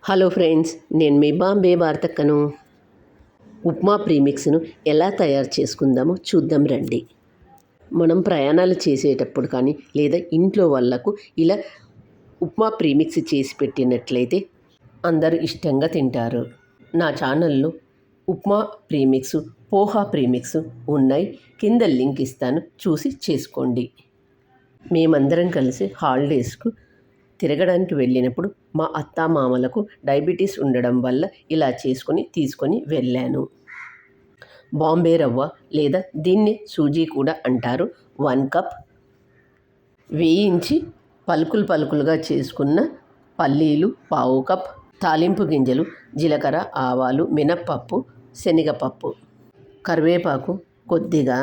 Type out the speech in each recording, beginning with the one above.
Hello friends, నేను మీ బాంబే వార్తక్కను. ఉప్మా ప్రీమిక్స్ను ఎలా తయారు చేసుకుందామో చూద్దాం రండి. మనం ప్రయాణాలు చేసేటప్పుడు కానీ లేదా ఇంట్లో వాళ్ళకు ఇలా ఉప్మా ప్రీమిక్స్ చేసి పెట్టినట్లయితే అందరూ ఇష్టంగా తింటారు. నా ఛానల్లో ఉప్మా ప్రీమిక్స్, పోహా ప్రీమిక్స్ ఉన్నాయి. కింద లింక్ ఇస్తాను, చూసి చేసుకోండి. మేమందరం కలిసి హాలిడేస్కు తిరగడానికి వెళ్ళినప్పుడు మా అత్తామామలకు డయాబెటీస్ ఉండడం వల్ల ఇలా తీసుకొని వెళ్ళాను. బాంబే రవ్వ లేదా దీన్ని సూజీ కూడా అంటారు. 1 కప్ వేయించి పలుకులుగా చేసుకున్న పల్లీలు, పావు కప్ తాలింపు గింజలు, జీలకర్ర, ఆవాలు, మినప్పప్పు, శనగపప్పు, కరివేపాకు కొద్దిగా,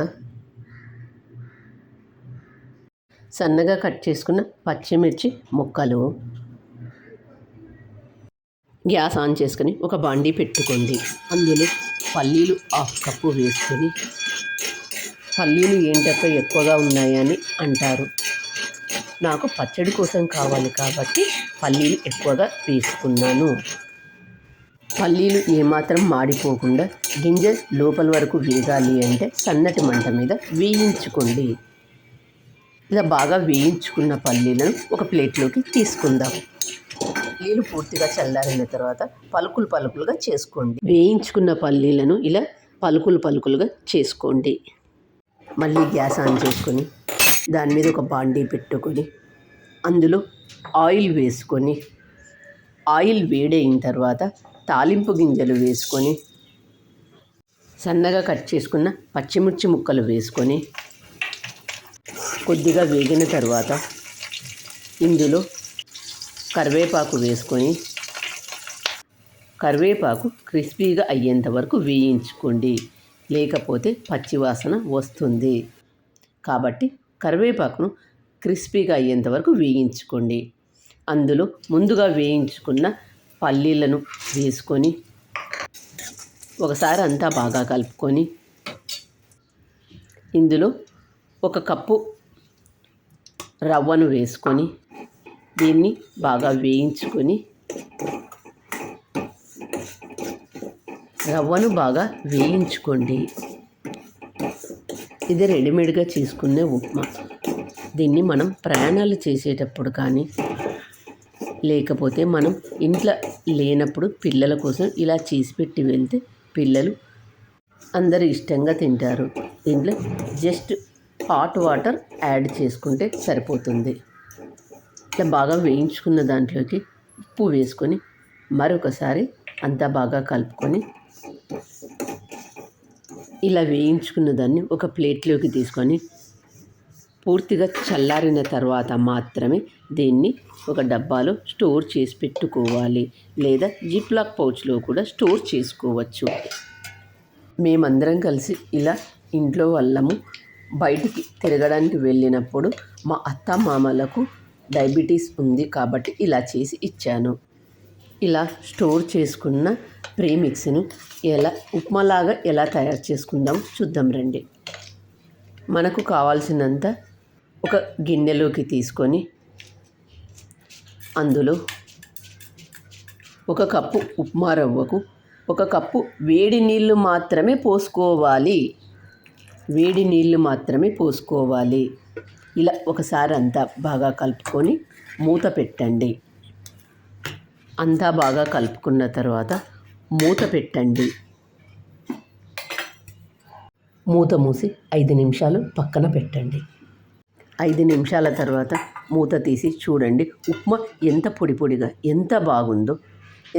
సన్నగా కట్ చేసుకున్న పచ్చిమిర్చి ముక్కలు. గ్యాస్ ఆన్ చేసుకొని ఒక బాండీ పెట్టుకోండి. అందులో పల్లీలు 1/2 కప్పు వేసుకొని, పల్లీలు ఏంటక్క ఎక్కువగా ఉన్నాయని అంటారు. నాకు పచ్చడి కోసం కావాలి కాబట్టి పల్లీలు ఎక్కువగా వేసుకున్నాను. పల్లీలు ఏమాత్రం మాడిపోకుండా గింజ లోపల వరకు వేగాలి అంటే సన్నటి మంట మీద వేయించుకోండి. ఇలా బాగా వేయించుకున్న పల్లీలను ఒక ప్లేట్లోకి తీసుకుందాం. పల్లీలు పూర్తిగా చల్లారిన తర్వాత పలుకులుగా చేసుకోండి. వేయించుకున్న పల్లీలను ఇలా పలుకులుగా చేసుకోండి. మళ్ళీ గ్యాస్ ఆన్ చేసుకొని దాని మీద ఒక బాండీ పెట్టుకొని అందులో ఆయిల్ వేసుకొని, ఆయిల్ వేడైన తర్వాత తాలింపు గింజలు వేసుకొని, సన్నగా కట్ చేసుకున్న పచ్చిమిర్చి ముక్కలు వేసుకొని, కొద్దిగా వేగిన తర్వాత ఇందులో కరివేపాకు వేసుకొని, కరివేపాకు క్రిస్పీగా అయ్యేంత వరకు వేయించుకోండి. లేకపోతే పచ్చివాసన వస్తుంది. కాబట్టి కరివేపాకును క్రిస్పీగా అయ్యేంత వరకు వేయించుకోండి. అందులో ముందుగా వేయించుకున్న పల్లీలను వేసుకొని ఒకసారి అంతా బాగా కలుపుకొని, ఇందులో 1 కప్పు రవ్వను వేసుకొని దీన్ని బాగా వేయించుకొని, రవ్వను బాగా వేయించుకోండి. ఇది రెడీమేడ్గా చేసుకునే ఉప్మా. దీన్ని మనం ప్రయాణాలు చేసేటప్పుడు కానీ లేకపోతే మనం ఇంట్లో లేనప్పుడు పిల్లల కోసం ఇలా చేసి పెట్టి వెళ్తే పిల్లలు అందరూ ఇష్టంగా తింటారు. దీంట్లో జస్ట్ హాట్ వాటర్ యాడ్ చేసుకుంటే సరిపోతుంది. ఇట్లా బాగా వేయించుకున్న దాంట్లోకి ఉప్పు వేసుకొని మరొకసారి అంతా బాగా కలుపుకొని, ఇలా వేయించుకున్న దాన్ని ఒక ప్లేట్లోకి తీసుకొని పూర్తిగా చల్లారిన తర్వాత మాత్రమే దీన్ని ఒక డబ్బాలో స్టోర్ చేసి పెట్టుకోవాలి. లేదా జిప్లాక్ పౌచ్లో కూడా స్టోర్ చేసుకోవచ్చు. మేమందరం కలిసి ఇలా ఇంట్లో వాళ్ళము బయటికి తిరగడానికి వెళ్ళినప్పుడు మా అత్తామామలకు డయాబెటీస్ ఉంది కాబట్టి ఇలా చేసి ఇచ్చాను. ఇలా స్టోర్ చేసుకున్న ప్రీమిక్స్ను ఉప్మాలాగా ఎలా తయారు చేసుకుందాం చూద్దాం రండి. మనకు కావాల్సినంత ఒక గిన్నెలోకి తీసుకొని అందులో 1 కప్పు ఉప్మా రవ్వకు 1 కప్పు వేడి నీళ్ళు మాత్రమే పోసుకోవాలి. వేడి నీళ్ళు మాత్రమే పోసుకోవాలి. ఇలా ఒకసారి అంతా బాగా కలుపుకొని మూత పెట్టండి. అంతా బాగా కలుపుకున్న తర్వాత మూత పెట్టండి. మూత మూసి 5 నిమిషాలు పక్కన పెట్టండి. 5 నిమిషాల తర్వాత మూత తీసి చూడండి. ఉప్మా ఎంత పొడిగా ఎంత బాగుందో,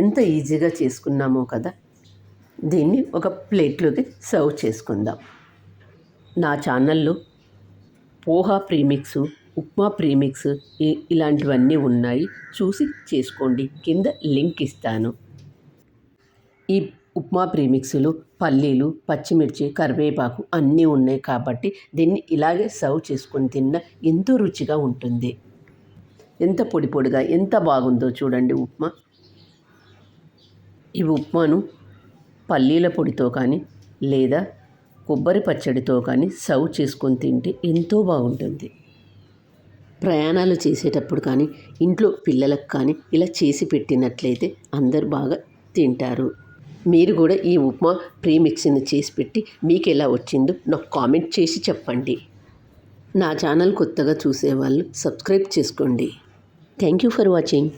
ఎంత ఈజీగా చేసుకున్నామో కదా. దీన్ని ఒక ప్లేట్లోకి సర్వ్ చేసుకుందాం. నా ఛానల్లో పోహా ప్రీమిక్స్, ఉప్మా ప్రీమిక్స్ ఇలాంటివన్నీ ఉన్నాయి. చూసి చేసుకోండి. కింద లింక్ ఇస్తాను. ఈ ఉప్మా ప్రీమిక్స్లో పల్లీలు, పచ్చిమిర్చి, కరివేపాకు అన్నీ ఉన్నాయి కాబట్టి దీన్ని ఇలాగే సర్వ్ చేసుకొని తిన్నా ఎంతో రుచిగా ఉంటుంది. ఎంత పొడిగా ఎంత బాగుందో చూడండి ఉప్మా. ఈ ఉప్మాను పల్లీల పొడితో కానీ లేదా కొబ్బరి పచ్చడితో కానీ సర్వ్ చేసుకొని తింటే ఎంతో బాగుంటుంది. ప్రయాణాలు చేసేటప్పుడు కానీ ఇంట్లో పిల్లలకు కానీ ఇలా చేసి పెట్టినట్లయితే అందరు బాగా తింటారు. మీరు కూడా ఈ ఉప్మా ప్రీమిక్స్ని చేసి పెట్టి మీకు ఎలా వచ్చిందో నాకు కామెంట్ చేసి చెప్పండి. నా ఛానల్ కొత్తగా చూసేవాళ్ళు సబ్స్క్రైబ్ చేసుకోండి. Thank you for watching.